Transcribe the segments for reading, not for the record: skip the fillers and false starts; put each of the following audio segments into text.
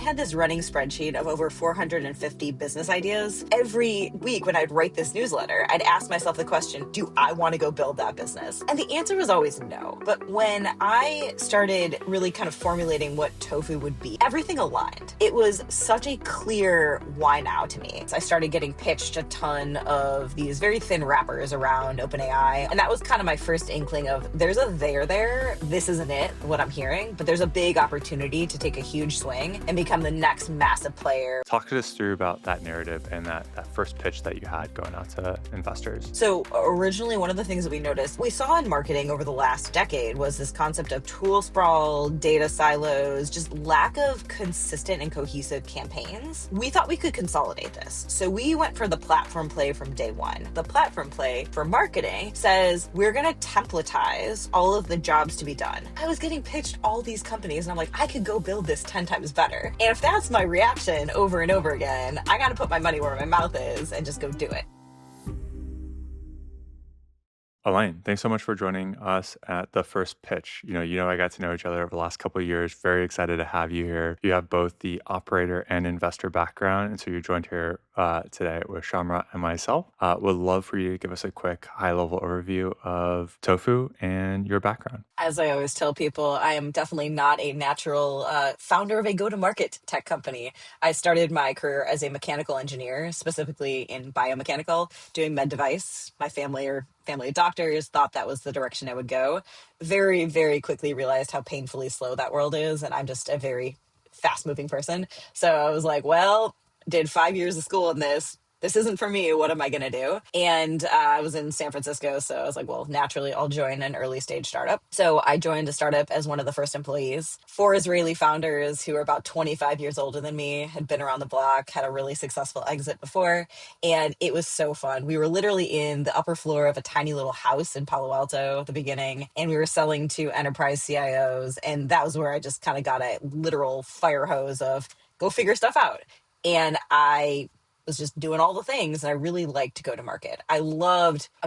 had this running spreadsheet of over 450 business ideas. Every week when I'd write this newsletter, I'd ask myself the question, do I want to go build that business? And the answer was always no. But when I started really kind of formulating what Tofu would be, everything aligned. It was such a clear why now to me. So I started getting pitched a ton of these very thin wrappers around OpenAI. And that was kind of my first inkling of there's a there. This isn't it, what I'm hearing, but there's a big opportunity to take a huge swing and become the next massive player. Talk to us through about that narrative and that first pitch that you had going out to investors. So originally, one of the things that we noticed, we saw in marketing over the last decade was this concept of tool sprawl, data silos, just lack of consistent and cohesive campaigns. We thought we could consolidate this. So we went for the platform play from day one. The platform play for marketing says we're going to templatize all of the jobs to be done. I was getting pitched all these companies and I'm like, I could go build this 10 times better. And if that's my reaction over and over again, I got to put my money where my mouth is and just go do it. Elaine, thanks so much for joining us at the first pitch. I got to know each other over the last couple of years. Very excited to have you here. You have both the operator and investor background, and so you're joined here today with Shamra and myself. Would love for you to give us a quick high-level overview of Tofu and your background. As I always tell people, I am definitely not a natural founder of a go-to-market tech company. I started my career as a mechanical engineer, specifically in biomechanical, doing med device. My family of doctors thought that was the direction I would go. Very, very quickly realized how painfully slow that world is, and I'm just a very fast-moving person. So I was like, well, did 5 years of school in this. This isn't for me. What am I going to do? And I was in San Francisco. So I was like, well, naturally, I'll join an early stage startup. So I joined a startup as one of the first employees. 4 Israeli founders who were about 25 years older than me, had been around the block, had a really successful exit before. And it was so fun. We were literally in the upper floor of a tiny little house in Palo Alto at the beginning. And we were selling to enterprise CIOs. And that was where I just kind of got a literal fire hose of go figure stuff out. And I was just doing all the things. And I really liked to go to market. I'm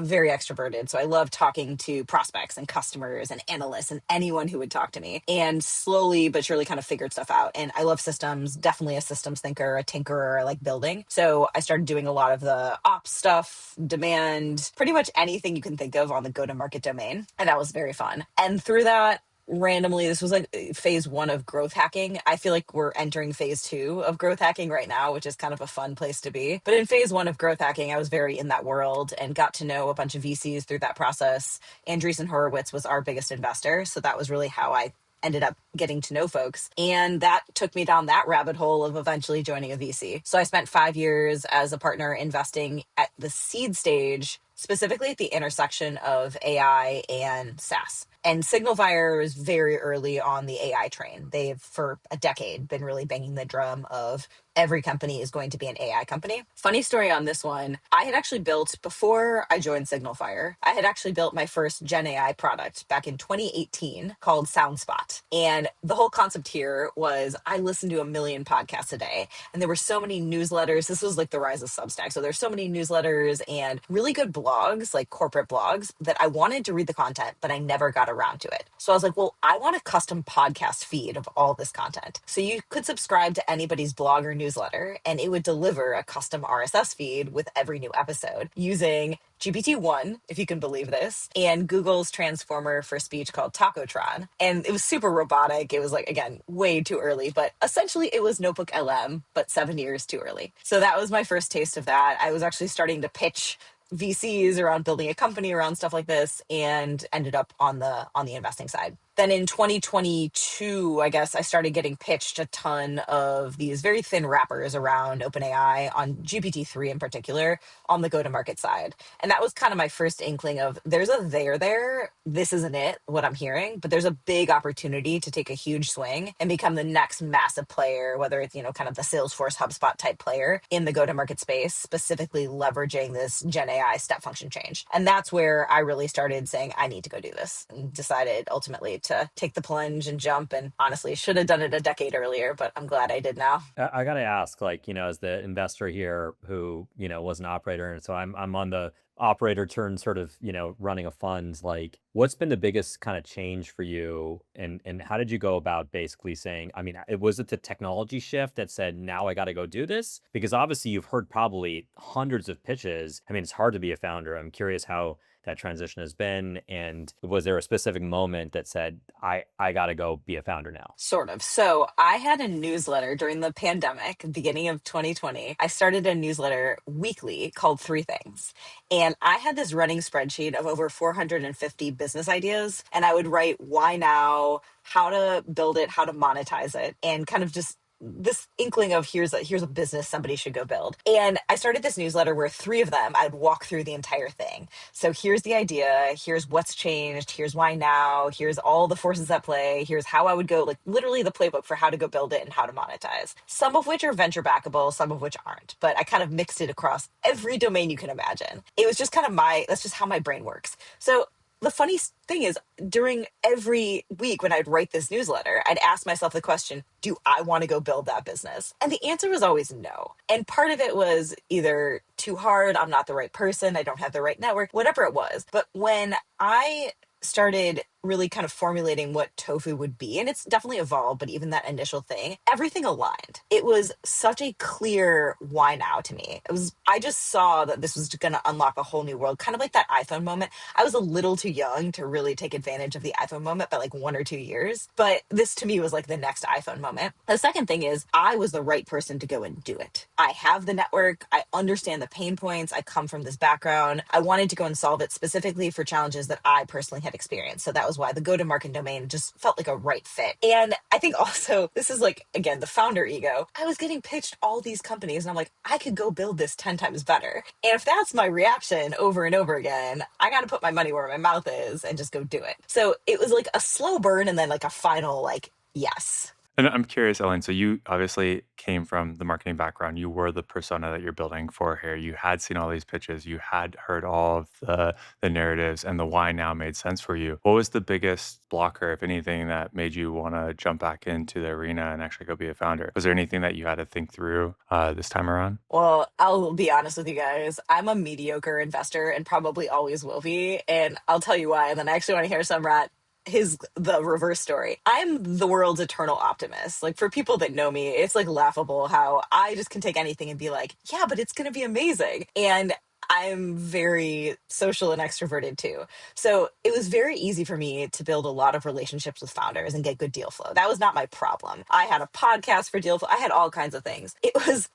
very extroverted. So I love talking to prospects and customers and analysts and anyone who would talk to me, and slowly but surely kind of figured stuff out. And I love systems, definitely a systems thinker, a tinkerer. I like building. So I started doing a lot of the ops stuff, demand, pretty much anything you can think of on the go-to-market domain. And that was very fun. And through that, randomly, this was like phase 1 of growth hacking. I feel like we're entering phase 2 of growth hacking right now, which is kind of a fun place to be. But in phase 1 of growth hacking, I was very in that world and got to know a bunch of VCs through that process. Andreessen Horowitz was our biggest investor. So that was really how I ended up getting to know folks. And that took me down that rabbit hole of eventually joining a VC. So I spent 5 years as a partner investing at the seed stage, specifically at the intersection of AI and SaaS. And Signalfire was very early on the AI train. They've, for a decade, been really banging the drum of every company is going to be an AI company. Funny story on this one, I had actually built, before I joined Signalfire, I had actually built my first GenAI product back in 2018 called SoundSpot. And the whole concept here was I listened to 1 million podcasts a day, and there were so many newsletters. This was like the rise of Substack. So there's so many newsletters and really good blogs, like corporate blogs, that I wanted to read the content, but I never got around to it. So I was like, well, I want a custom podcast feed of all this content. So you could subscribe to anybody's blog or newsletter, and it would deliver a custom RSS feed with every new episode using GPT-1, if you can believe this, and Google's transformer for speech called Tacotron. And it was super robotic. It was like, again, way too early, but essentially it was Notebook LM, but 7 years too early. So that was my first taste of that. I was actually starting to pitch VCs around building a company around stuff like this, and ended up on the investing side. Then in 2022, I guess, I started getting pitched a ton of these very thin wrappers around OpenAI, on GPT-3 in particular, on the go-to-market side. And that was kind of my first inkling of there's a there. This isn't it, what I'm hearing, but there's a big opportunity to take a huge swing and become the next massive player, whether it's, kind of the Salesforce, HubSpot type player in the go-to-market space, specifically leveraging this GenAI step function change. And that's where I really started saying, I need to go do this, and decided ultimately to take the plunge and jump. And honestly, should have done it a decade earlier, but I'm glad I did now. I gotta ask, like, as the investor here who, was an operator, and so I'm on the operator turn sort of, running a funds, like, what's been the biggest kind of change for you? And how did you go about basically saying, I mean, was it the technology shift that said, now I gotta go do this? Because obviously you've heard probably hundreds of pitches. I mean, it's hard to be a founder. I'm curious how that transition has been. And was there a specific moment that said, I gotta go be a founder now? Sort of. So I had a newsletter during the pandemic, beginning of 2020. I started a newsletter weekly called Three Things. And I had this running spreadsheet of over 450 business ideas. And I would write why now, how to build it, how to monetize it, and kind of just this inkling of here's a business somebody should go build. And I started this newsletter where three of them I'd walk through the entire thing. So here's the idea, here's what's changed, here's why now, here's all the forces at play, here's how I would go, like literally the playbook for how to go build it and how to monetize. Some of which are venture backable, some of which aren't, but I kind of mixed it across every domain you can imagine. It was just kind of that's just how my brain works. So the funny thing is, during every week when I'd write this newsletter, I'd ask myself the question, do I want to go build that business? And the answer was always no. And part of it was either too hard, I'm not the right person, I don't have the right network, whatever it was. But when I started really kind of formulating what tofu would be, and it's definitely evolved, but even that initial thing, everything aligned. It was such a clear why now to me. I just saw that this was going to unlock a whole new world, kind of like that iPhone moment. I was a little too young to really take advantage of the iPhone moment by like 1 or 2 years, but this to me was like the next iPhone moment. The second thing is I was the right person to go and do it. I have the network, I understand the pain points, I come from this background. I wanted to go and solve it specifically for challenges that I personally had experienced. So that was why the go-to-market domain just felt like a right fit. And I think also, this is like, again, the founder ego. I was getting pitched all these companies and I'm like, I could go build this 10 times better. And if that's my reaction over and over again, I got to put my money where my mouth is and just go do it. So it was like a slow burn and then like a final, like, yes. And I'm curious, Ellen, so you obviously came from the marketing background. You were the persona that you're building for here. You had seen all these pitches. You had heard all of the narratives, and the why now made sense for you. What was the biggest blocker, if anything, that made you want to jump back into the arena and actually go be a founder? Was there anything that you had to think through this time around? Well, I'll be honest with you guys. I'm a mediocre investor and probably always will be. And I'll tell you why. And then I actually want to hear Samrat the reverse story. I'm the world's eternal optimist. Like for people that know me, it's like laughable how I just can take anything and be like, yeah, but it's going to be amazing. And I'm very social and extroverted too. So it was very easy for me to build a lot of relationships with founders and get good deal flow. That was not my problem. I had a podcast for deal flow. I had all kinds of things.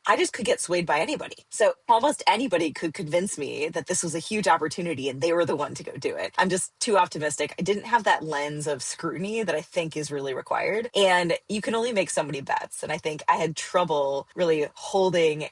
I just could get swayed by anybody. So almost anybody could convince me that this was a huge opportunity and they were the one to go do it. I'm just too optimistic. I didn't have that lens of scrutiny that I think is really required. And you can only make so many bets. And I think I had trouble really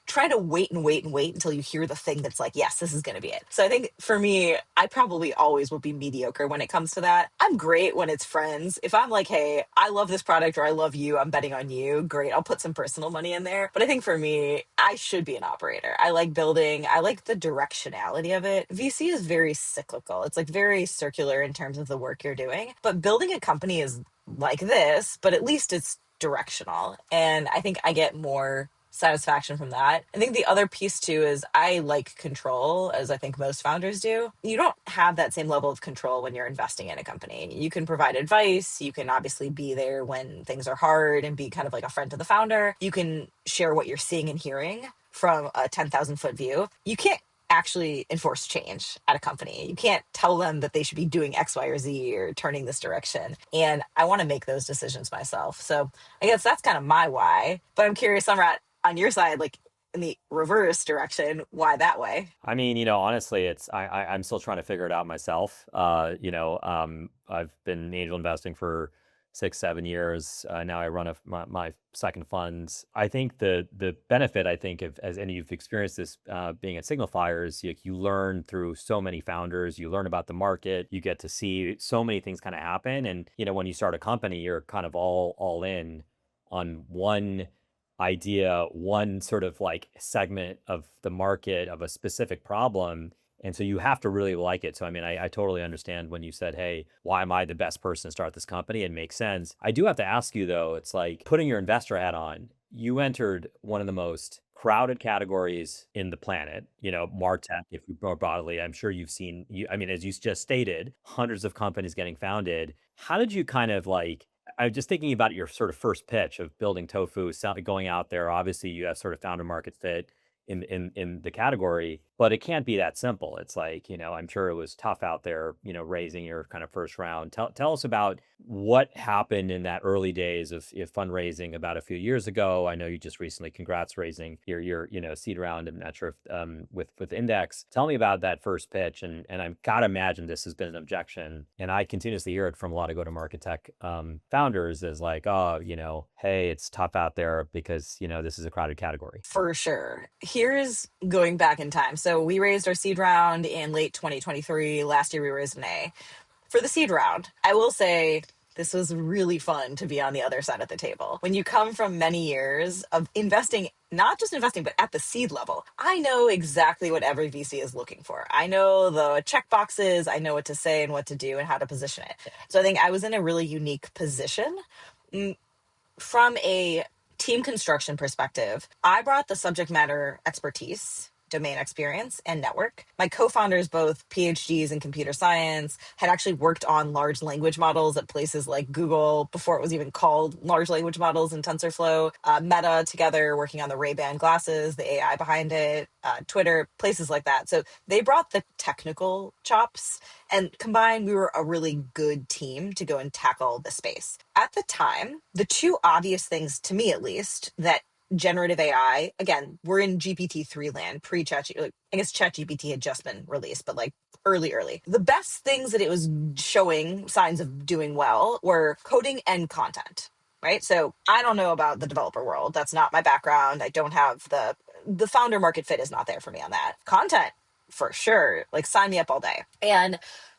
trying to wait and wait and wait until you hear the thing that's like, yes, this is going to be it. So I think for me, I probably always will be mediocre when it comes to that. I'm great when it's friends. If I'm like, hey, I love this product or I love you, I'm betting on you, great. I'll put some personal money in there. But I think for me, I should be an operator. I like building. I like the directionality of it. VC is very cyclical. It's like very circular in terms of the work you're doing. But building a company is like this, but at least it's directional. And I think I get more satisfaction from that. I think the other piece too is I like control, as I think most founders do. You don't have that same level of control when you're investing in a company. You can provide advice, you can obviously be there when things are hard and be kind of like a friend to the founder. You can share what you're seeing and hearing from a 10,000 foot view. You can't actually enforce change at a company. You can't tell them that they should be doing X, Y, or Z or turning this direction. And I want to make those decisions myself. So I guess that's kind of my why. But I'm curious, Samrat, on your side, like in the reverse direction, why that way? I mean, honestly, I'm still trying to figure it out myself. I've been angel investing for 6, 7 years. Now I run my second funds. I think the benefit, I think, of as any you've experienced this being at Signify is you learn through so many founders. You learn about the market. You get to see so many things kind of happen. And when you start a company, you're kind of all in on one idea, one sort of like segment of the market of a specific problem. And so you have to really like it. So, I mean, I totally understand when you said, hey, why am I the best person to start this company? It makes sense. I do have to ask you, though, it's like putting your investor hat on. You entered one of the most crowded categories in the planet, MarTech, if you more broadly. I'm sure you've seen, I mean, as you just stated, hundreds of companies getting founded. How did you kind of like, I'm just thinking about your sort of first pitch of building Tofu, going out there. Obviously, you have sort of found a market fit in the category, but it can't be that simple. It's like, I'm sure it was tough out there, raising your kind of first round. Tell us about what happened in that early days of fundraising about a few years ago. I know you just recently, congrats, raising your seed round. I'm not sure if with Index. Tell me about that first pitch, and I've got to imagine this has been an objection, and I continuously hear it from a lot of go-to-market tech founders as like, oh, hey, it's tough out there because this is a crowded category. For sure. Here's going back in time. So we raised our seed round in late 2023. Last year we raised an A. For the seed round, I will say this was really fun to be on the other side of the table. When you come from many years of investing, not just investing, but at the seed level, I know exactly what every VC is looking for. I know the check boxes, I know what to say and what to do and how to position it. So I think I was in a really unique position. Mm, from a team construction perspective, I brought the subject matter expertise, domain experience, and network. My co-founders, both PhDs in computer science, had actually worked on large language models at places like Google before it was even called large language models and TensorFlow, Meta together working on the Ray-Ban glasses, the AI behind it, Twitter, places like that. So they brought the technical chops, and combined, we were a really good team to go and tackle the space. At the time, the two obvious things, to me at least, that generative AI, again, we're in GPT-3 land, pre-chat, like, I guess ChatGPT had just been released, but like early. The best things that it was showing signs of doing well were coding and content, right? So I don't know about the developer world. That's not my background. I don't have the founder market fit is not there for me on that. Content, for sure. Like sign me up all day. And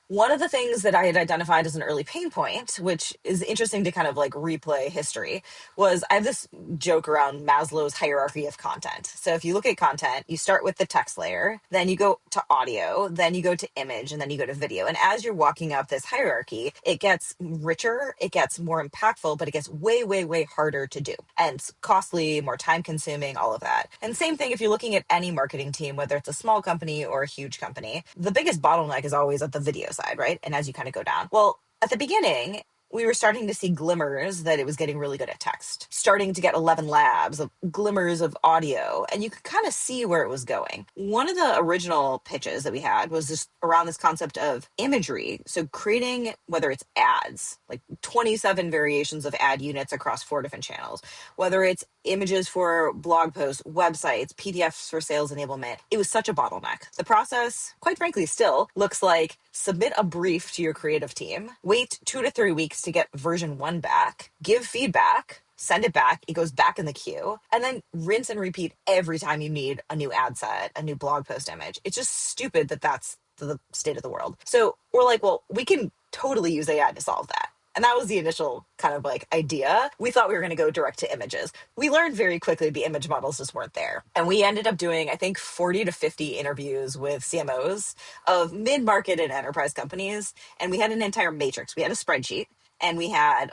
one of the things that I had identified as an early pain point, which is interesting to kind of like replay history, was I have this joke around Maslow's hierarchy of content. So if you look at content, you start with the text layer, then you go to audio, then you go to image, and then you go to video. And as you're walking up this hierarchy, it gets richer, it gets more impactful, but it gets way harder to do. And it's costly, more time consuming, all of that. And same thing if you're looking at any marketing team, whether it's a small company or a huge company, the biggest bottleneck is always at the video side, right? And as you kind of go down. Well, at the beginning, we were starting to see glimmers that it was getting really good at text, starting to get 11 labs of glimmers of audio, and you could kind of see where it was going. One of the original pitches that we had was just around this concept of imagery. So creating, whether it's ads, like 27 variations of ad units across 4 different channels, whether it's images for blog posts, websites, PDFs for sales enablement, it was such a bottleneck. The process, quite frankly, still looks like submit a brief to your creative team, wait 2 to 3 weeks to get version 1 back, give feedback, send it back, it goes back in the queue, and then rinse and repeat every time you need a new ad set, a new blog post image. It's just stupid that that's the state of the world. So we're like, well, we can totally use AI to solve that. And that was the initial kind of like idea. We thought we were going to go direct to images. We learned very quickly the image models just weren't there. And we ended up doing, I think, 40 to 50 interviews with CMOs of mid-market and enterprise companies. And we had an entire matrix. We had a spreadsheet and we had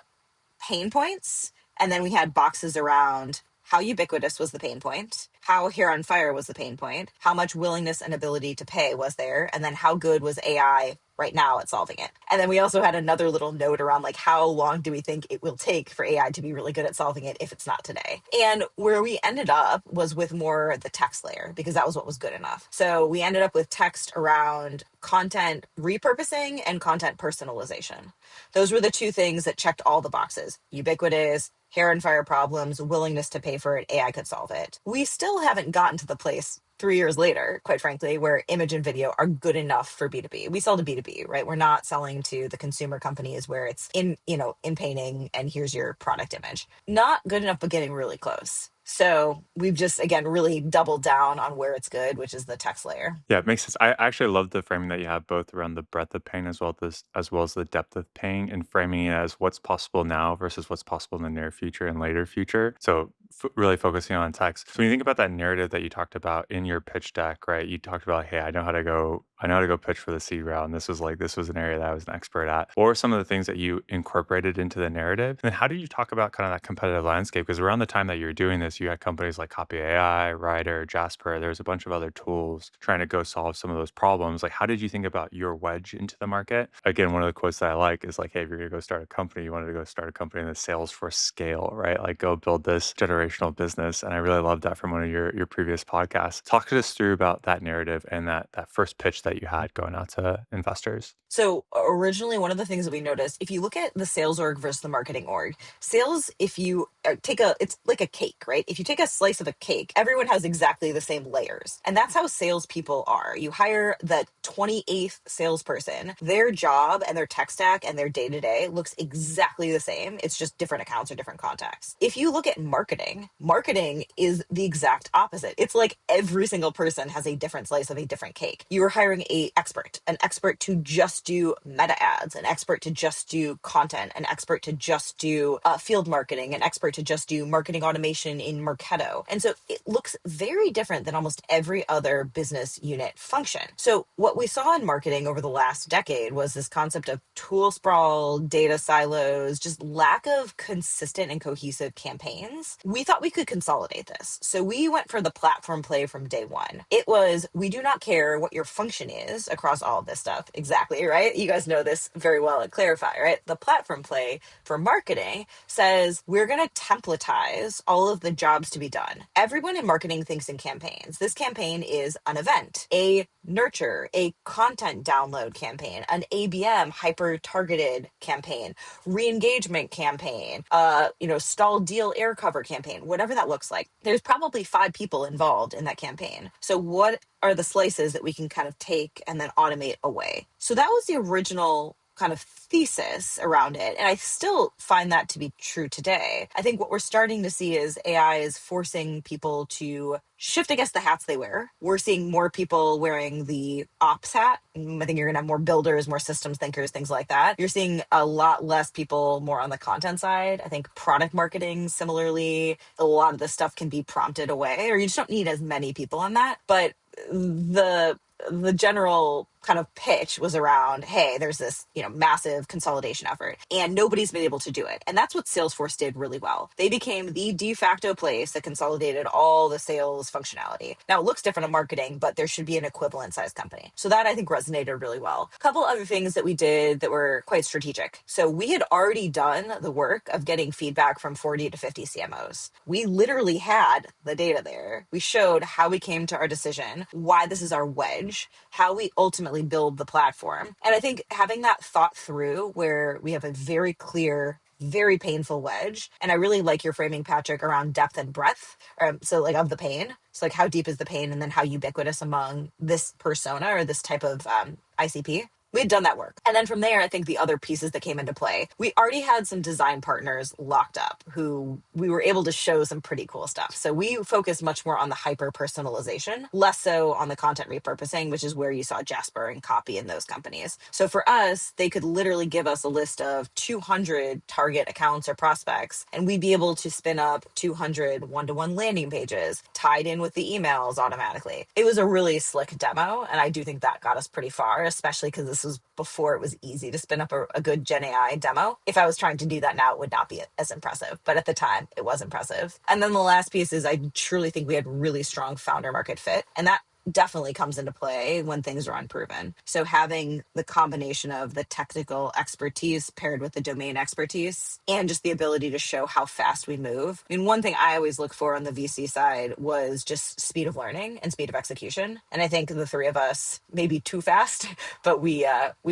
pain points. And then we had boxes around how ubiquitous was the pain point, how hair on fire was the pain point, how much willingness and ability to pay was there, and then how good was AI right now at solving it. And then we also had another little note around like how long do we think it will take for AI to be really good at solving it if it's not today. And where we ended up was with more the text layer because that was what was good enough. So we ended up with text around content repurposing and content personalization. Those were the two things that checked all the boxes: ubiquitous, hair and fire problems, willingness to pay for it, AI could solve it. We still haven't gotten to the place 3 years later, quite frankly, where image and video are good enough for B2B. We sell to B2B, right? We're not selling to the consumer companies where it's in painting and here's your product image. Not good enough, but getting really close. So we've just, again, really doubled down on where it's good, which is the text layer. Yeah, it makes sense. I actually love the framing that you have both around the breadth of pain as well as the depth of pain, and framing it as what's possible now versus what's possible in the near future and later future. So really focusing on text. So when you think about that narrative that you talked about in your pitch deck, right? You talked about, hey, I know how to go pitch for the seed round. This was an area that I was an expert at. What were some of the things that you incorporated into the narrative? And how did you talk about kind of that competitive landscape? Because around the time that you were doing this, you had companies like Copy AI, Writer, Jasper. There's a bunch of other tools trying to go solve some of those problems. Like, how did you think about your wedge into the market? Again, one of the quotes that I like is like, hey, if you're going to go start a company, you wanted to go start a company in the Salesforce scale, right? Like, go build this generational business. And I really loved that from one of your previous podcasts. Talk to us through about that narrative and that first pitch that you had going out to investors. So originally, one of the things that we noticed, if you look at the sales org versus the marketing org, sales, if you it's like a cake, right? If you take a slice of a cake, everyone has exactly the same layers. And that's how salespeople are. You hire the 28th salesperson, their job and their tech stack and their day to day looks exactly the same. It's just different accounts or different contacts. If you look at marketing, marketing is the exact opposite. It's like every single person has a different slice of a different cake. You are hiring an expert to just do meta ads, an expert to just do content, an expert to just do field marketing, an expert to just do marketing automation in Marketo. And so it looks very different than almost every other business unit function. So what we saw in marketing over the last decade was this concept of tool sprawl, data silos, just lack of consistent and cohesive campaigns. We thought we could consolidate this. So we went for the platform play from day one. It was, we do not care what your function is across all of this stuff. Exactly, right? You guys know this very well at Clarify, right? The platform play for marketing says we're going to templatize all of the jobs to be done. Everyone in marketing thinks in campaigns. This campaign is an event, a nurture, a content download campaign, an ABM hyper targeted campaign, re-engagement campaign, stall deal air cover campaign, whatever that looks like. There's probably 5 people involved in that campaign. So what are the slices that we can kind of take and then automate away? So that was the original kind of thesis around it. And I still find that to be true today. I think what we're starting to see is AI is forcing people to shift, I guess, the hats they wear. We're seeing more people wearing the ops hat. I think you're going to have more builders, more systems thinkers, things like that. You're seeing a lot less people more on the content side. I think product marketing, similarly, a lot of this stuff can be prompted away, or you just don't need as many people on that. But the general kind of pitch was around, hey, there's this, massive consolidation effort and nobody's been able to do it. And that's what Salesforce did really well. They became the de facto place that consolidated all the sales functionality. Now it looks different in marketing, but there should be an equivalent size company. So that I think resonated really well. A couple other things that we did that were quite strategic. So we had already done the work of getting feedback from 40 to 50 CMOs. We literally had the data there. We showed how we came to our decision, why this is our wedge, how we ultimately build the platform. And I think having that thought through where we have a very clear, very painful wedge. And I really like your framing, Patrick, around depth and breadth. So like of the pain. So like how deep is the pain and then how ubiquitous among this persona or this type of ICP. We had done that work. And then from there, I think the other pieces that came into play, we already had some design partners locked up who we were able to show some pretty cool stuff. So we focused much more on the hyper personalization, less so on the content repurposing, which is where you saw Jasper and Copy in those companies. So for us, they could literally give us a list of 200 target accounts or prospects, and we'd be able to spin up 200 one-to-one landing pages tied in with the emails automatically. It was a really slick demo, and I do think that got us pretty far, especially because this was before it was easy to spin up a good GenAI demo. If I was trying to do that now, it would not be as impressive. But at the time, it was impressive. And then the last piece is I truly think we had really strong founder market fit. And that definitely comes into play when things are unproven. So having the combination of the technical expertise paired with the domain expertise and just the ability to show how fast we move. I mean, one thing I always look for on the VC side was just speed of learning and speed of execution. And I think the 3 of us, maybe too fast, but we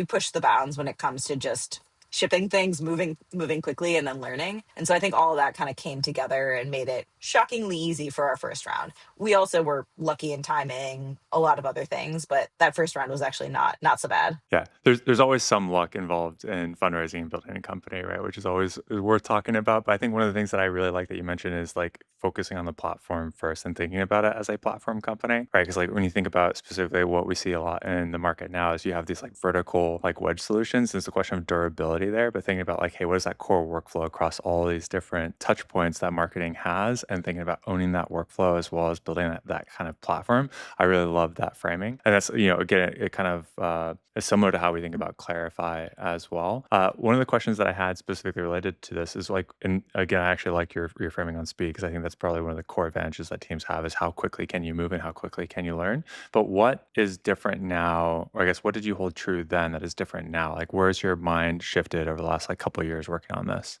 push the bounds when it comes to just shipping things, moving quickly, and then learning. And so I think all of that kind of came together and made it shockingly easy for our first round. We also were lucky in timing, a lot of other things, but that first round was actually not so bad. Yeah, there's always some luck involved in fundraising and building a company, right? Which is always worth talking about. But I think one of the things that I really like that you mentioned is like focusing on the platform first and thinking about it as a platform company, right? Because like when you think about specifically what we see a lot in the market now is you have these like vertical like wedge solutions. It's a question of durability functionality there, but thinking about like, hey, what is that core workflow across all these different touch points that marketing has, and thinking about owning that workflow as well as building that kind of platform. I really love that framing. And that's, again, it kind of is similar to how we think about Clarify as well. One of the questions that I had specifically related to this is like, and again, I actually like your framing on speed, because I think that's probably one of the core advantages that teams have, is how quickly can you move and how quickly can you learn. But what is different now, or I guess what did you hold true then that is different now? Like, where's your mind shifted over the last like couple of years working on this?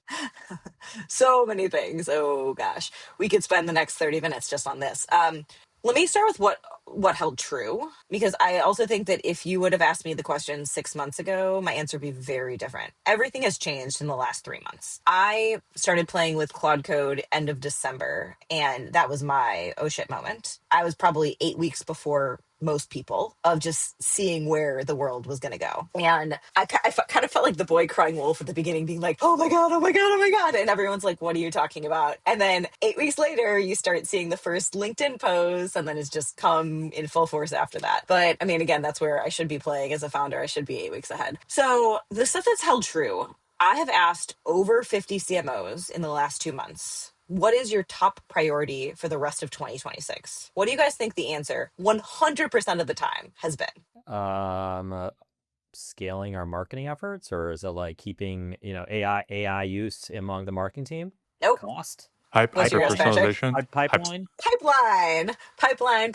So many things. Oh gosh, we could spend the next 30 minutes just on this. Let me start with what held true, because I also think that if you would have asked me the question 6 months ago, my answer would be very different. Everything has changed in the last 3 months. I started playing with Claude Code end of December, and that was my oh shit moment. I was probably 8 weeks before most people of just seeing where the world was going to go. And kind of felt like the boy crying wolf at the beginning, being like, oh my God, oh my God, oh my God. And everyone's like, what are you talking about? And then 8 weeks later, you start seeing the first LinkedIn post, and then it's just come in full force after that. But I mean, again, that's where I should be playing as a founder. I should be 8 weeks ahead. So the stuff that's held true, I have asked over 50 CMOs in the last 2 months, what is your top priority for the rest of 2026? What do you guys think the answer 100% of the time has been? Scaling our marketing efforts, or is it like keeping, AI use among the marketing team? Nope. Cost? What's your Hyper guess, Patrick? personalization. Pipeline? Pipeline.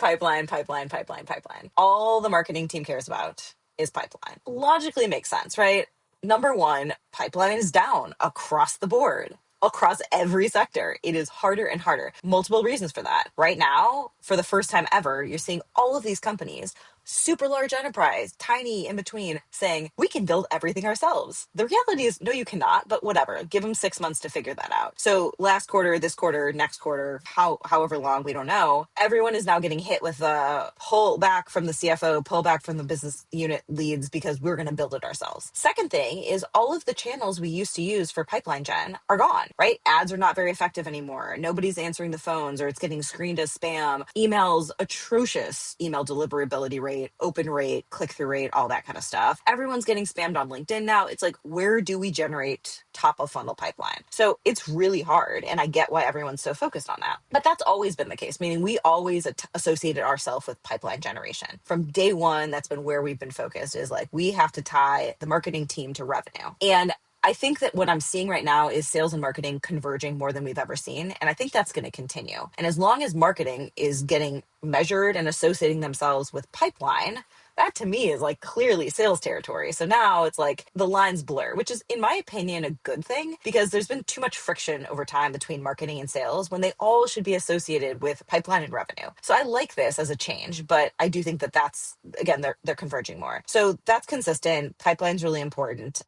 All the marketing team cares about is pipeline. Logically makes sense, right? Number one, pipeline is down across the board. Across every sector, it is harder and harder. Multiple reasons for that. Right now, for the first time ever, you're seeing all of these companies, super large enterprise, tiny in between, saying, we can build everything ourselves. The reality is, no, you cannot, but whatever. Give them 6 months to figure that out. So last quarter, this quarter, next quarter, however long, we don't know. Everyone is now getting hit with a pull back from the CFO, pull back from the business unit leads, because we're going to build it ourselves. Second thing is, all of the channels we used to use for pipeline gen are gone, right? Ads are not very effective anymore. Nobody's answering the phones, or it's getting screened as spam. Emails, atrocious email deliverability rate, open rate, click-through rate, all that kind of stuff. Everyone's getting spammed on LinkedIn now. It's like, where do we generate top of funnel pipeline? So it's really hard, and I get why everyone's so focused on that. But that's always been the case, meaning we always associated ourselves with pipeline generation. From day one, that's been where we've been focused, is like, we have to tie the marketing team to revenue. And I think that what I'm seeing right now is sales and marketing converging more than we've ever seen. And I think that's going to continue. And as long as marketing is getting measured and associating themselves with pipeline, that to me is like clearly sales territory. So now it's like the lines blur, which is, in my opinion, a good thing, because there's been too much friction over time between marketing and sales when they all should be associated with pipeline and revenue. So I like this as a change, but I do think that that's, again, they're converging more. So that's consistent. Pipeline's really important.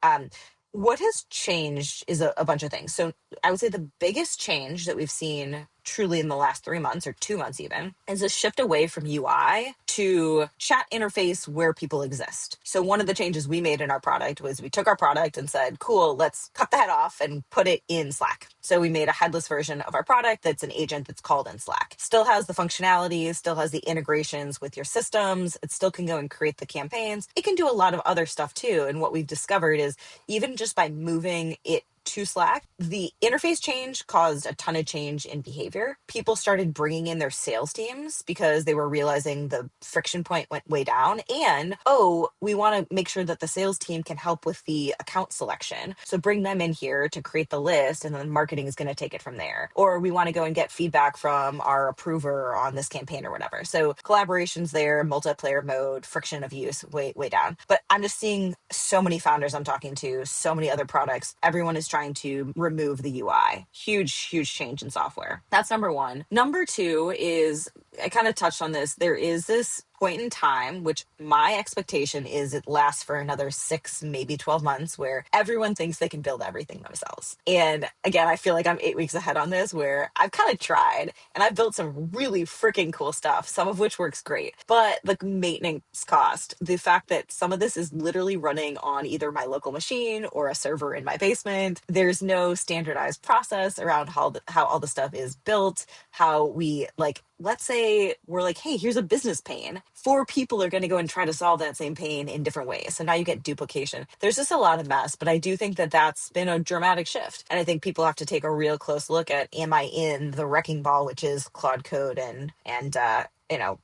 What has changed is a bunch of things. So I would say the biggest change that we've seen truly in the last 3 months, or 2 months even, is a shift away from UI to chat interface where people exist. So one of the changes we made in our product was we took our product and said, cool, let's cut the head off and put it in Slack. So we made a headless version of our product that's an agent that's called in Slack. Still has the functionalities, still has the integrations with your systems. It still can go and create the campaigns. It can do a lot of other stuff too. And what we've discovered is, even just by moving it to Slack, the interface change caused a ton of change in behavior. People started bringing in their sales teams because they were realizing the friction point went way down. And, we want to make sure that the sales team can help with the account selection. So bring them in here to create the list, and then marketing is going to take it from there. Or we want to go and get feedback from our approver on this campaign or whatever. So collaboration's there, multiplayer mode, friction of use way down. But I'm just seeing so many founders I'm talking to, so many other products. Everyone is trying to remove the UI. Huge change in software. That's number one. Number two is, I kind of touched on this, there is this point in time, which my expectation is it lasts for another 6, maybe 12 months, where everyone thinks they can build everything themselves. And again, I feel like I'm 8 weeks ahead on this, where I've kind of tried and I've built some really freaking cool stuff, some of which works great. But the maintenance cost, the fact that some of this is literally running on either my local machine or a server in my basement, there's no standardized process around how all the stuff is built, how we let's say we're like, hey, here's a business pain. Four people are going to go and try to solve that same pain in different ways. So now you get duplication. There's just a lot of mess, but I do think that that's been a dramatic shift. And I think people have to take a real close look at, am I in the wrecking ball, which is Claude Code and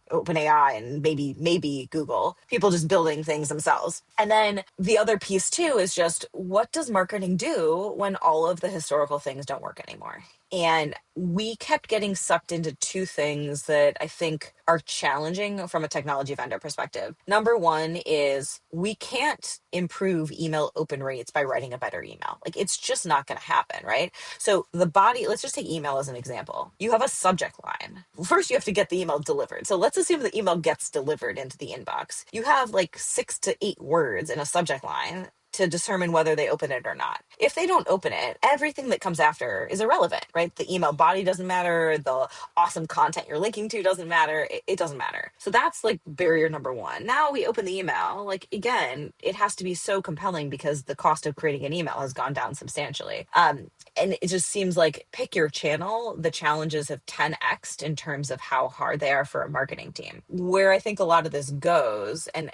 OpenAI and maybe Google, people just building things themselves. And then the other piece too is just, what does marketing do when all of the historical things don't work anymore? And we kept getting sucked into two things that I think are challenging from a technology vendor perspective. Number one is, we can't improve email open rates by writing a better email. Like, it's just not going to happen, right? So the body, let's just take email as an example. You have a subject line. First, you have to get the email delivered. So let's assume the email gets delivered into the inbox. You have like 6 to 8 words in a subject line to determine whether they open it or not. If they don't open it, everything that comes after is irrelevant, right? The email body doesn't matter. The awesome content you're linking to doesn't matter. It doesn't matter. So that's like barrier number one. Now we open the email, like, again, it has to be so compelling because the cost of creating an email has gone down substantially. And it just seems like, pick your channel, the challenges have 10x'd in terms of how hard they are for a marketing team. Where I think a lot of this goes, and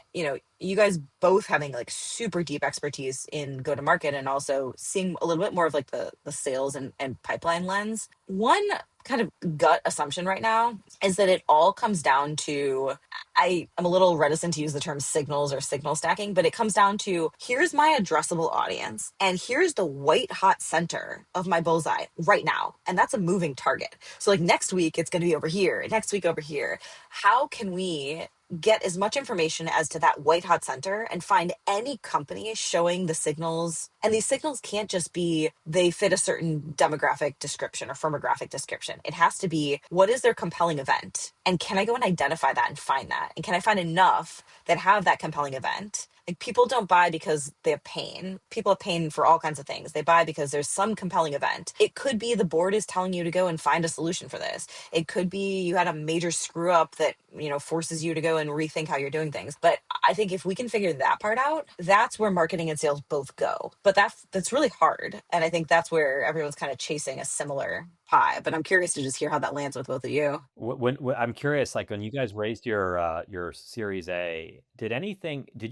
you guys both having like super deep expertise in go to market and also seeing a little bit more of like the sales and pipeline lens. One kind of gut assumption right now is that it all comes down to, I am a little reticent to use the term signals or signal stacking, but it comes down to, here's my addressable audience and here's the white hot center of my bullseye right now. And that's a moving target. So like next week, it's going to be over here, next week over here. How can we get as much information as to that white hot center and find any company showing the signals? And these signals can't just be they fit a certain demographic description or firmographic description. It has to be, what is their compelling event? And can I go and identify that and find that? And can I find enough that have that compelling event? Like, people don't buy because they have pain. People have pain for all kinds of things. They buy because there's some compelling event. It could be the board is telling you to go and find a solution for this. It could be you had a major screw up that, forces you to go and rethink how you're doing things. But I think if we can figure that part out, that's where marketing and sales both go. But that's really hard. And I think that's where everyone's kind of chasing a similar pie. But I'm curious to just hear how that lands with both of you. When I'm curious, like when you guys raised your Series A, did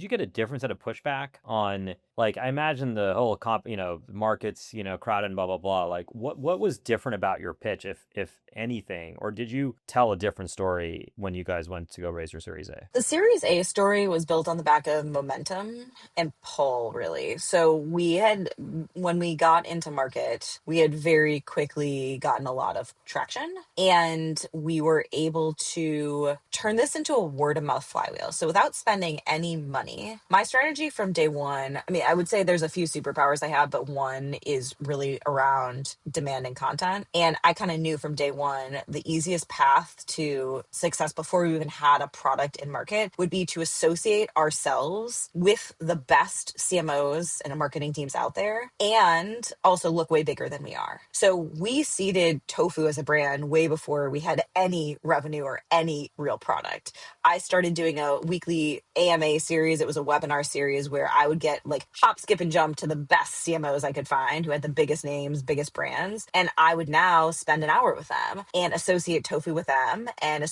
you get a different set of pushback on, like, I imagine the whole markets, crowded and blah blah blah. Like what was different about your pitch, if anything, or did you tell a different story when you guys went to go raise your Series A? The Series A story was built on the back of momentum and pull, really. So when we got into market, we had very quickly gotten a lot of traction and we were able to turn this into a word of mouth flywheel. So without spending any money, my strategy from day one, I mean, I would say there's a few superpowers I have, but one is really around demand and content. And I kind of knew from day one, the easiest path to success before we even had a product in market would be to associate ourselves with the best CMOs and marketing teams out there and also look way bigger than we are. So we seeded Tofu as a brand way before we had any revenue or any real product. I started doing a weekly AMA series. It was a webinar series where I would get like hop, skip, and jump to the best CMOs I could find who had the biggest names, biggest brands. And I would now spend an hour with them and associate Tofu with them and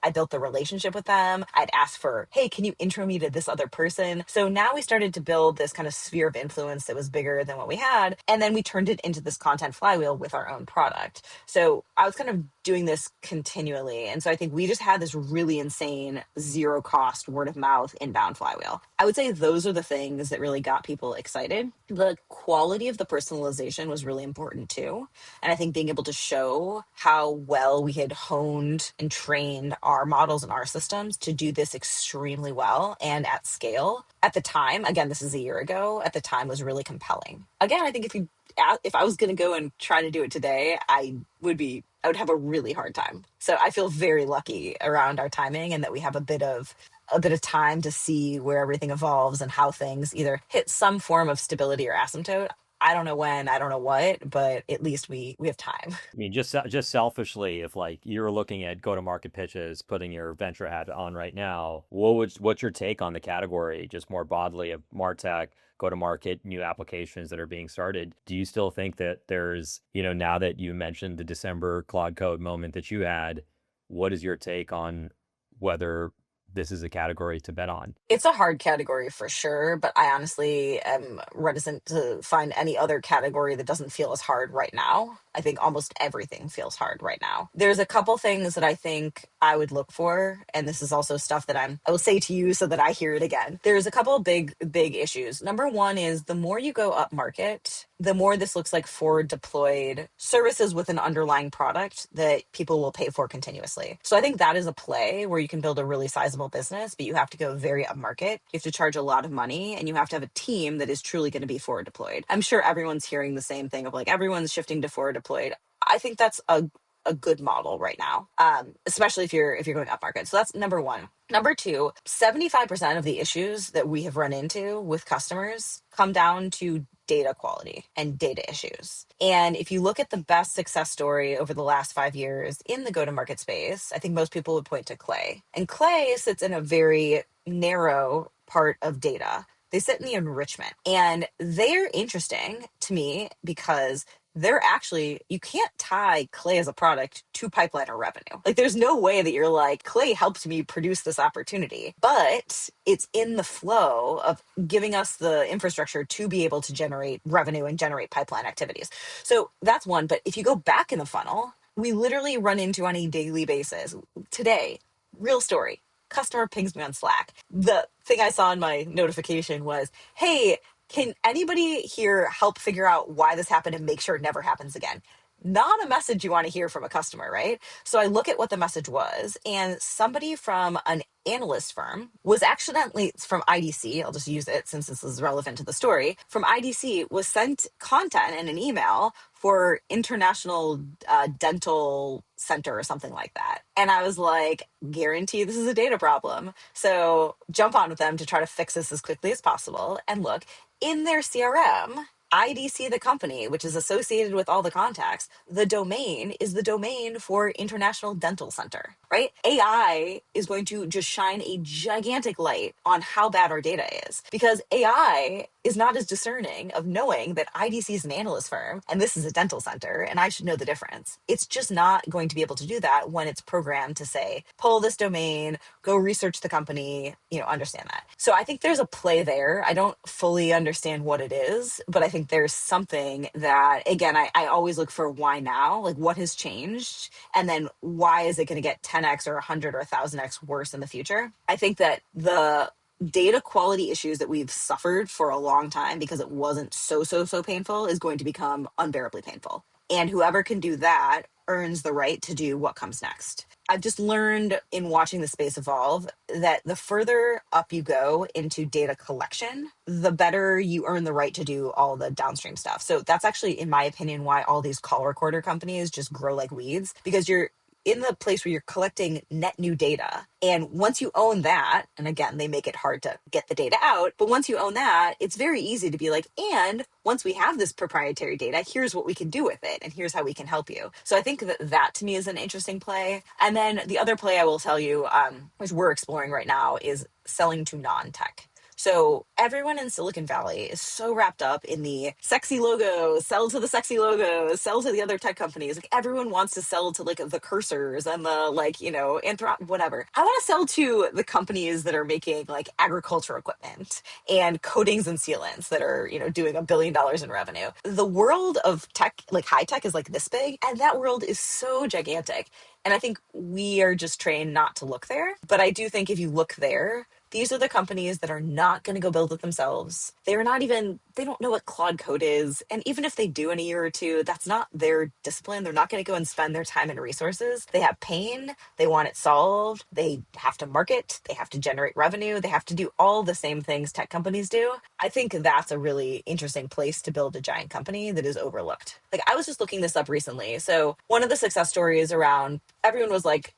I built the relationship with them. I'd ask for, hey, can you intro me to this other person? So now we started to build this kind of sphere of influence that was bigger than what we had. And then we turned it into this content flywheel with our own product. So I was kind of doing this continually. And so I think we just had this really insane zero cost word of mouth inbound flywheel. I would say those are the things that really got people excited. The quality of the personalization was really important too. And I think being able to show how well we had honed and trained our models and our systems to do this extremely well and at scale at the time, again, this is a year ago, at the time was really compelling. Again, I think if I was going to go and try to do it today, I would have a really hard time. So I feel very lucky around our timing and that we have a bit of time to see where everything evolves and how things either hit some form of stability or asymptote. I don't know when, I don't know what, but at least we have time. I mean, just selfishly, if like you're looking at go-to-market pitches, putting your venture hat on right now, what's your take on the category, just more broadly, of MarTech, go-to-market, new applications that are being started? Do you still think that there's, now that you mentioned the December Claude Code moment that you had, What is your take on whether this is a category to bet on? It's a hard category for sure, but I honestly am reticent to find any other category that doesn't feel as hard right now. I think almost everything feels hard right now. There's a couple things that I think I would look for, and this is also stuff that I will say to you so that I hear it again. There's a couple big issues. Number one is the more you go up market, the more this looks like forward deployed services with an underlying product that people will pay for continuously. So I think that is a play where you can build a really sizable business, but you have to go very up market. You have to charge a lot of money and you have to have a team that is truly going to be forward deployed. I'm sure everyone's hearing the same thing of like everyone's shifting to forward deployed. I think that's a good model right now, especially if you're going up market. So that's number one. Number two, 75% of the issues that we have run into with customers come down to data quality and data issues. And if you look at the best success story over the last 5 years in the go-to-market space, I think most people would point to Clay. And Clay sits in a very narrow part of data. They sit in the enrichment. And they're interesting to me because they're actually, you can't tie Clay as a product to pipeline or revenue. Like there's no way that you're like, Clay helped me produce this opportunity, but it's in the flow of giving us the infrastructure to be able to generate revenue and generate pipeline activities. So that's one. But if you go back in the funnel, we literally run into on a daily basis. Today, real story, customer pings me on Slack. The thing I saw in my notification was, hey, can anybody here help figure out why this happened and make sure it never happens again? Not a message you want to hear from a customer, right? So I look at what the message was, and somebody from an analyst firm was accidentally from IDC. I'll just use it since this is relevant to the story. From IDC was sent content in an email for International Dental Center or something like that. And I was like, guarantee this is a data problem. So jump on with them to try to fix this as quickly as possible. And look, in their CRM, IDC, the company, which is associated with all the contacts, the domain is the domain for International Dental Center, right? AI is going to just shine a gigantic light on how bad our data is because AI is not as discerning of knowing that IDC is an analyst firm and this is a dental center and I should know the difference. It's just not going to be able to do that when it's programmed to say, pull this domain, go research the company, understand that. So I think there's a play there. I don't fully understand what it is, but I think there's something that, again, I always look for why now, like what has changed, and then why is it going to get 10x or 100 or 1000x worse in the future? I think that the data quality issues that we've suffered for a long time because it wasn't so painful is going to become unbearably painful. And whoever can do that earns the right to do what comes next. I've just learned in watching the space evolve that the further up you go into data collection, the better you earn the right to do all the downstream stuff. So that's actually, in my opinion, why all these call recorder companies just grow like weeds, because you're in the place where you're collecting net new data. And once you own that, and again, they make it hard to get the data out, but once you own that, it's very easy to be like, and once we have this proprietary data, here's what we can do with it, and here's how we can help you. So I think that to me is an interesting play. And then the other play I will tell you, which we're exploring right now, is selling to non-tech. So everyone in Silicon Valley is so wrapped up in the sexy logos, sell to the sexy logos, sell to the other tech companies. Like everyone wants to sell to like the Cursors and the whatever. I want to sell to the companies that are making like agriculture equipment and coatings and sealants that are, doing $1 billion in revenue. The world of tech, like high tech, is like this big, and that world is so gigantic. And I think we are just trained not to look there. But I do think if you look there, these are the companies that are not going to go build it themselves. They don't know what Claude Code is. And even if they do in a year or two, that's not their discipline. They're not going to go and spend their time and resources. They have pain. They want it solved. They have to market. They have to generate revenue. They have to do all the same things tech companies do. I think that's a really interesting place to build a giant company that is overlooked. Like I was just looking this up recently. So one of the success stories around, everyone was like,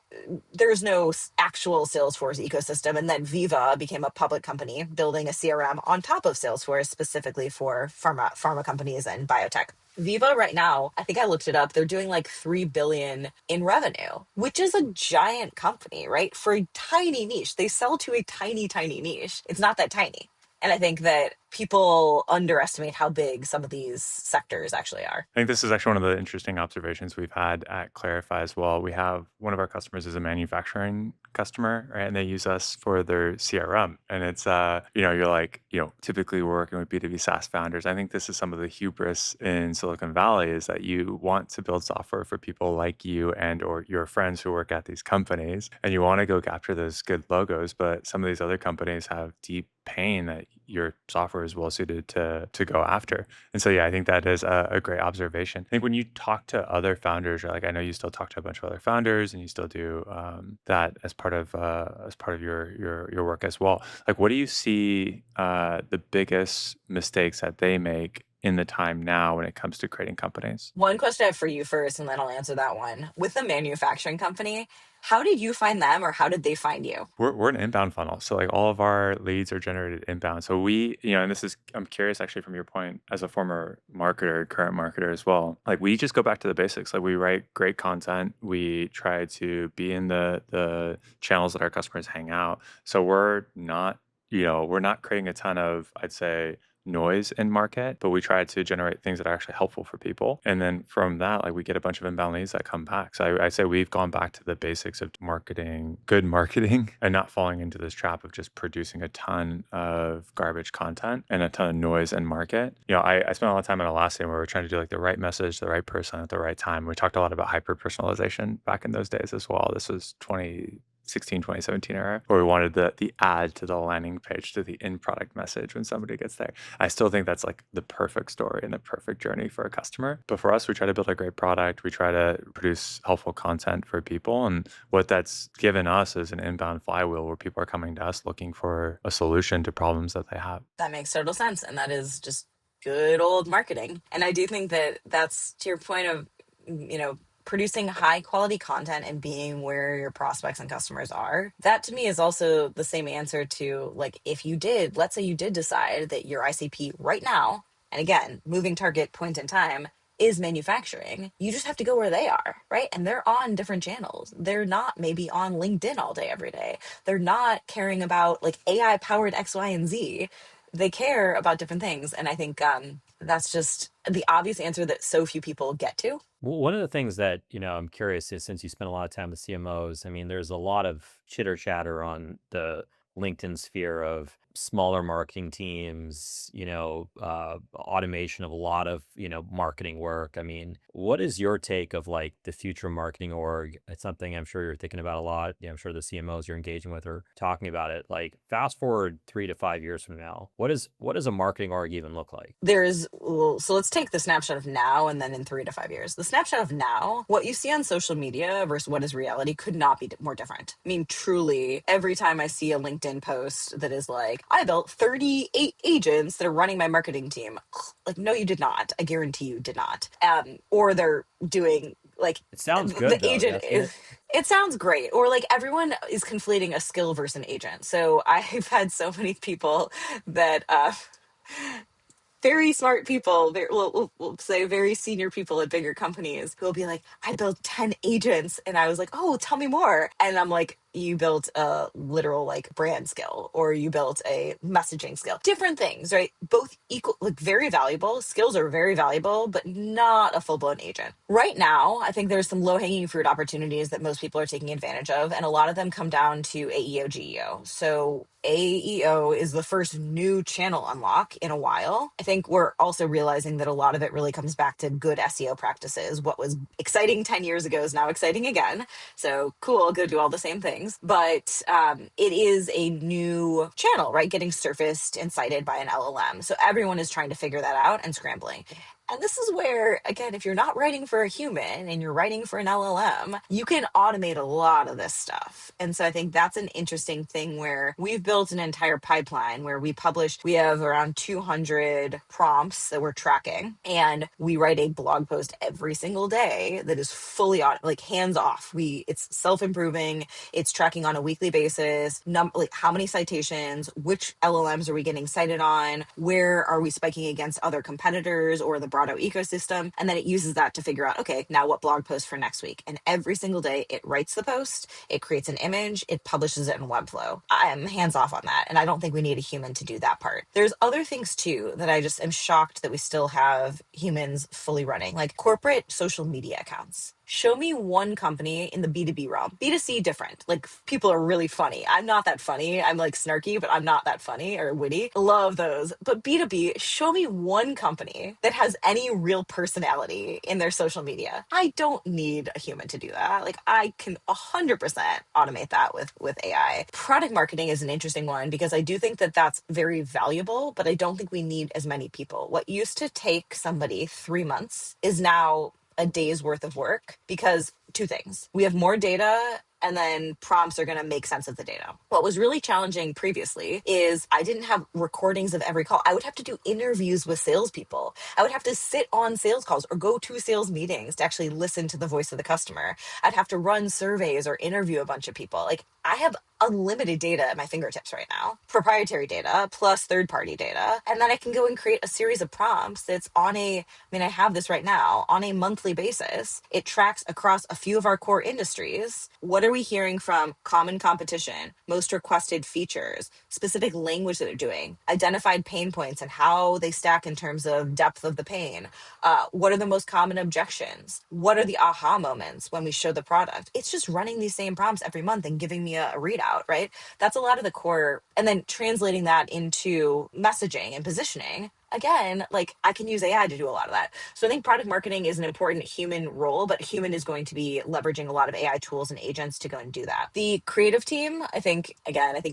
there's no actual Salesforce ecosystem. And then Viva became a public company building a CRM on top of Salesforce specifically for pharma companies and biotech. Viva right now, I think I looked it up, they're doing like 3 billion in revenue, which is a giant company, right? For a tiny niche. They sell to a tiny niche. It's not that tiny. And I think that people underestimate how big some of these sectors actually are. I think this is actually one of the interesting observations we've had at Clarify as well. We have one of our customers is a manufacturing customer, right? And they use us for their CRM. And it's, you're like, typically we're working with B2B SaaS founders. I think this is some of the hubris in Silicon Valley is that you want to build software for people like you and or your friends who work at these companies. And you want to go capture those good logos. But some of these other companies have deep pain that your software is well suited to go after. And so, yeah, I think that is a great observation. I think when you talk to other founders, or like I know you still talk to a bunch of other founders, and you still do that as part of your work as well. Like, what do you see the biggest mistakes that they make in the time now when it comes to creating companies? One question I have for you first, and then I'll answer that one. With the manufacturing company, how did you find them or how did they find you? We're an inbound funnel. So like all of our leads are generated inbound. So we, and this is, I'm curious actually from your point as a former marketer, current marketer as well. Like we just go back to the basics. Like we write great content. We try to be in the channels that our customers hang out. So we're not creating a ton of, I'd say, noise in market, but we try to generate things that are actually helpful for people. And then from that, like we get a bunch of inbound leads that come back. So I say we've gone back to the basics of marketing, good marketing, and not falling into this trap of just producing a ton of garbage content and a ton of noise in market. I spent a lot of time in Atlassian where we're trying to do like the right message, to the right person at the right time. We talked a lot about hyper personalization back in those days as well. This was 2017 era, where we wanted the ad to the landing page to the in product message when somebody gets there. I still think that's like the perfect story and the perfect journey for a customer. But for us, we try to build a great product. We try to produce helpful content for people. And what that's given us is an inbound flywheel where people are coming to us looking for a solution to problems that they have. That makes total sense. And that is just good old marketing. And I do think that that's to your point of, producing high quality content and being where your prospects and customers are. That to me is also the same answer to like, if you did, let's say you did decide that your ICP right now, and again, moving target point in time, is manufacturing, you just have to go where they are, right? And they're on different channels. They're not maybe on LinkedIn all day, every day. They're not caring about like AI powered X, Y, and Z. They care about different things. And I think that's just the obvious answer that so few people get to. Well, one of the things that, I'm curious is since you spend a lot of time with CMOs, I mean, there's a lot of chitter chatter on the LinkedIn sphere of smaller marketing teams, automation of a lot of, marketing work. I mean, what is your take of like the future marketing org? It's something I'm sure you're thinking about a lot. Yeah, I'm sure the CMOs you're engaging with are talking about it. Like fast forward 3 to 5 years from now, what does a marketing org even look like? So let's take the snapshot of now and then in 3 to 5 years. The snapshot of now, what you see on social media versus what is reality could not be more different. I mean, truly, every time I see a LinkedIn post that is like, I built 38 agents that are running my marketing team. Like, no, you did not. I guarantee you did not. Or they're doing like It sounds the good though, agent doesn't is. it? It sounds great. Or like everyone is conflating a skill versus an agent. So I've had so many people that very smart people, we'll say very senior people at bigger companies who will be like, I built 10 agents. And I was like, oh, tell me more. And I'm like, you built a literal like brand skill or you built a messaging skill. Different things, right? Both equal, like very valuable. Skills are very valuable, but not a full-blown agent. Right now, I think there's some low-hanging fruit opportunities that most people are taking advantage of. And a lot of them come down to AEO, GEO. So AEO is the first new channel unlock in a while. I think we're also realizing that a lot of it really comes back to good SEO practices. What was exciting 10 years ago is now exciting again. So cool, go do all the same things. But it is a new channel, right? Getting surfaced and cited by an LLM. So everyone is trying to figure that out and scrambling. And this is where, again, if you're not writing for a human and you're writing for an LLM, you can automate a lot of this stuff. And so I think that's an interesting thing where we've built an entire pipeline where we have around 200 prompts that we're tracking, and we write a blog post every single day that is fully like hands off. It's self-improving. It's tracking on a weekly basis, like how many citations, which LLMs are we getting cited on, where are we spiking against other competitors or the Serato ecosystem. And then it uses that to figure out, okay, now what blog post for next week? And every single day it writes the post, it creates an image, it publishes it in Webflow. I am hands off on that. And I don't think we need a human to do that part. There's other things too that I just am shocked that we still have humans fully running, like corporate social media accounts. Show me one company in the B2B realm. B2C different. Like people are really funny. I'm not that funny. I'm like snarky, but I'm not that funny or witty. Love those. But B2B, show me one company that has any real personality in their social media. I don't need a human to do that. Like I can 100% automate that with AI. Product marketing is an interesting one because I do think that that's very valuable, but I don't think we need as many people. What used to take somebody 3 months is now a day's worth of work because two things. We have more data and then prompts are going to make sense of the data. What was really challenging previously is I didn't have recordings of every call. I would have to do interviews with salespeople. I would have to sit on sales calls or go to sales meetings to actually listen to the voice of the customer. I'd have to run surveys or interview a bunch of people. Like I have unlimited data at my fingertips right now, proprietary data plus third-party data. And then I can go and create a series of prompts that's I have this right now on a monthly basis. It tracks across a few of our core industries. What are we hearing from common competition, most requested features, specific language that they're doing, identified pain points and how they stack in terms of depth of the pain? What are the most common objections? What are the aha moments when we show the product? It's just running these same prompts every month and giving me a readout, right? That's a lot of the core. And then translating that into messaging and positioning. Again, like I can use AI to do a lot of that. So I think product marketing is an important human role, but human is going to be leveraging a lot of AI tools and agents to go and do that. The creative team, I think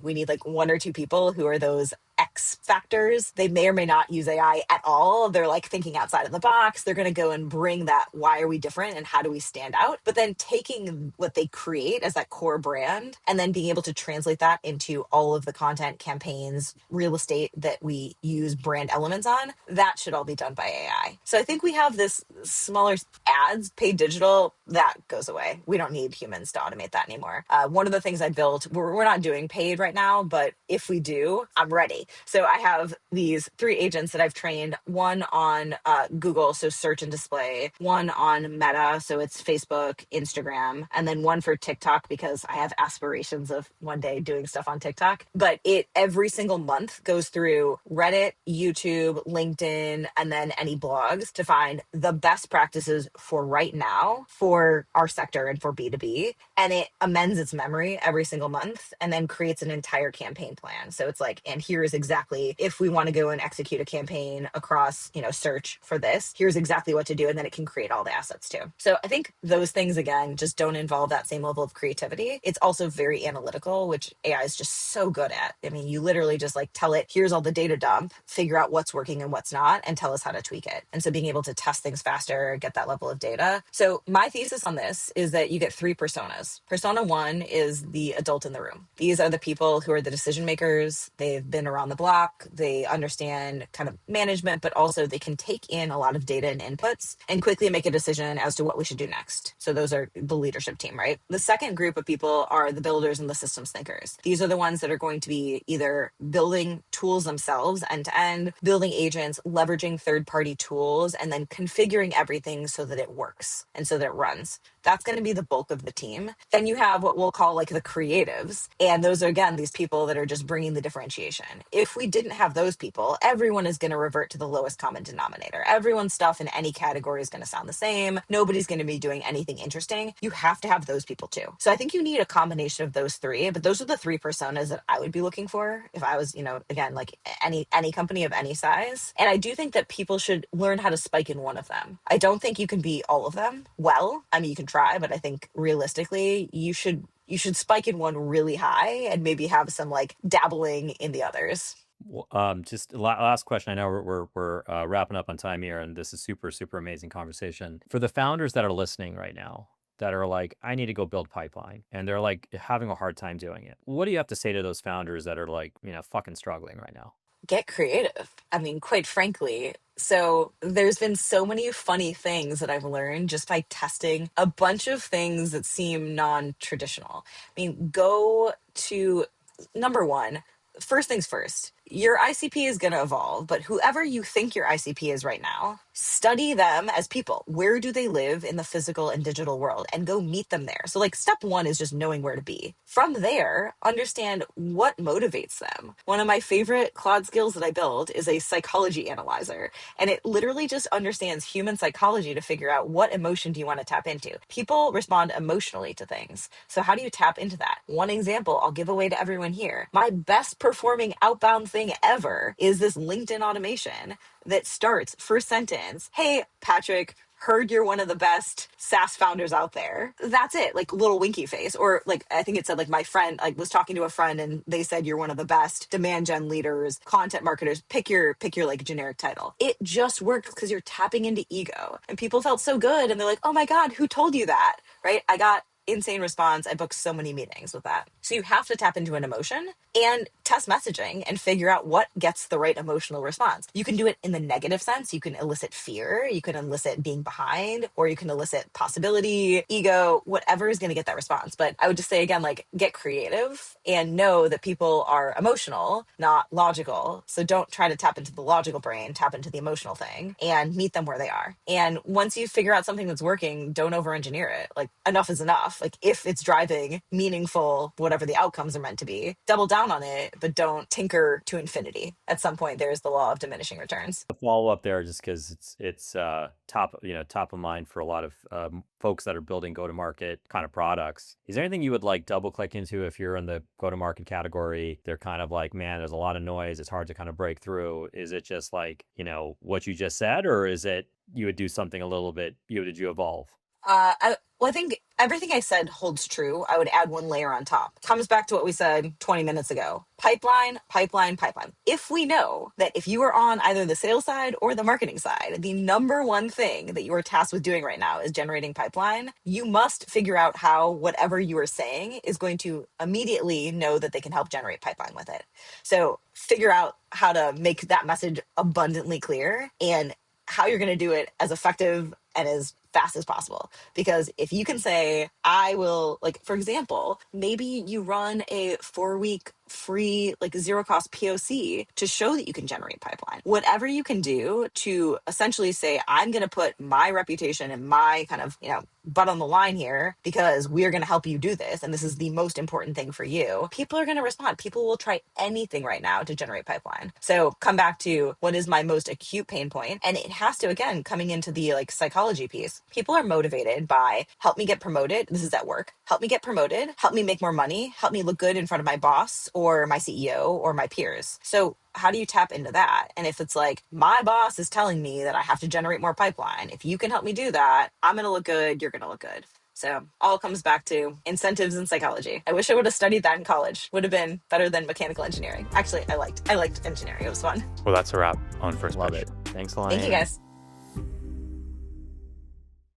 we need like one or two people who are those X factors. They may or may not use AI at all. They're like thinking outside of the box. They're going to go and bring that, why are we different and how do we stand out? But then taking what they create as that core brand and then being able to translate that into all of the content, campaigns, real estate that we use brand elements on, that should all be done by AI. So I think we have this smaller ads, paid digital, that goes away. We don't need humans to automate that anymore. One of the things I built, we're not doing paid right now, but if we do, I'm ready. So I have these 3 agents that I've trained, one on Google, so search and display, one on Meta, so it's Facebook, Instagram, and then one for TikTok because I have aspirations of one day doing stuff on TikTok. But it every single month goes through Reddit, YouTube, LinkedIn, and then any blogs to find the best practices for right now for our sector and for B2B. And it amends its memory every single month and then creates an entire campaign plan. So it's like, and here's exactly, if we want to go and execute a campaign across, search for this, here's exactly what to do. And then it can create all the assets too. So I think those things, again, just don't involve that same level of creativity. It's also very analytical, which AI is just so good at. I mean, you literally just like tell it, here's all the data dump, figure out what's working and what's not, and tell us how to tweak it. And so being able to test things faster, get that level of data. So my thesis on this is that you get 3 personas. Persona 1 is the adult in the room. These are the people who are the decision makers. They've been around the block. They understand kind of management, but also they can take in a lot of data and inputs and quickly make a decision as to what we should do next. So those are the leadership team, right? The second group of people are the builders and the systems thinkers. These are the ones that are going to be either building tools themselves end to end, building agents, leveraging third-party tools, and then configuring everything so that it works and so that it runs. That's going to be the bulk of the team. Then you have what we'll call like the creatives. And those are, again, these people that are just bringing the differentiation. If we didn't have those people, everyone is going to revert to the lowest common denominator. Everyone's stuff in any category is going to sound the same. Nobody's going to be doing anything interesting. You have to have those people too. So I think you need a combination of those 3, but those are the 3 personas that I would be looking for if I was, again, like any company of any size. And I do think that people should learn how to spike in one of them. I don't think you can be all of them well. I mean, you can try, but I think realistically, you should spike in one really high and maybe have some like dabbling in the others. Just last question. I know we're wrapping up on time here, and this is super, super amazing conversation. For the founders that are listening right now, that are like, I need to go build pipeline, and they're like having a hard time doing it. What do you have to say to those founders that are like, fucking struggling right now? Get creative. I mean, quite frankly. So there's been so many funny things that I've learned just by testing a bunch of things that seem non-traditional. I mean, go to number one, first things first. your ICP is going to evolve, but whoever you think your ICP is right now, study them as people. Where do they live in the physical and digital world? And go meet them there. So, like, step one is just knowing where to be. From there, understand what motivates them. One of my favorite Claude skills that I build is a psychology analyzer. And it literally just understands human psychology to figure out what emotion do you want to tap into. People respond emotionally to things. So, how do you tap into that? One example I'll give away to everyone here. My best performing outbound thing ever is this LinkedIn automation that starts first sentence, "Hey, Patrick, heard you're one of the best SaaS founders out there." That's it, like little winky face. Or like, I think it said like my friend like was talking to a friend and they said you're one of the best demand gen leaders, content marketers, pick your like generic title. It just works because you're tapping into ego. And people felt so good and they're like, "Oh my God, who told you that?" Right? I got insane response. I booked so many meetings with that. So you have to tap into an emotion and test messaging and figure out what gets the right emotional response. You can do it in the negative sense. You can elicit fear, you can elicit being behind, or you can elicit possibility, ego, whatever is going to get that response. But I would just say again, like, get creative and know that people are emotional, not logical. So don't try to tap into the logical brain, tap into the emotional thing and meet them where they are. And once you figure out something that's working, don't over engineer it. Like, enough is enough. Like, if it's driving meaningful, whatever the outcomes are meant to be, double down on it, but don't tinker to infinity. At some point, there's the law of diminishing returns. A follow up there, just because it's top of mind for a lot of folks that are building go to market kind of products. Is there anything you would like double click into if you're in the go to market category? They're kind of like, man, there's a lot of noise. It's hard to kind of break through. Is it just like, what you just said, or is it you would do something a little bit? Did you evolve? Well, I think everything I said holds true. I would add one layer on top. Comes back to what we said 20 minutes ago. Pipeline, pipeline, pipeline. If we know that if you are on either the sales side or the marketing side, the number one thing that you are tasked with doing right now is generating pipeline, you must figure out how whatever you are saying is going to immediately know that they can help generate pipeline with it. So figure out how to make that message abundantly clear and how you're going to do it as effective and as fast as possible. Because if you can say, I will, like, for example, maybe you run a 4-week free, like, zero cost POC to show that you can generate pipeline. Whatever you can do to essentially say, I'm going to put my reputation and my kind of, butt on the line here because we're going to help you do this. And this is the most important thing for you. People are going to respond. People will try anything right now to generate pipeline. So come back to what is my most acute pain point. And it has to, again, coming into the like psychology piece. People are motivated by help me get promoted. This is at work. Help me get promoted. Help me make more money. Help me look good in front of my boss or my CEO or my peers. So how do you tap into that? And if it's like, my boss is telling me that I have to generate more pipeline, if you can help me do that, I'm going to look good, you're going to look good. So all comes back to incentives and psychology. I wish I would have studied that in college. Would have been better than mechanical engineering. Actually, I liked engineering. It was fun. Well, that's a wrap on First Love Pitch. it. Thanks, Thank you, Elaine. guys.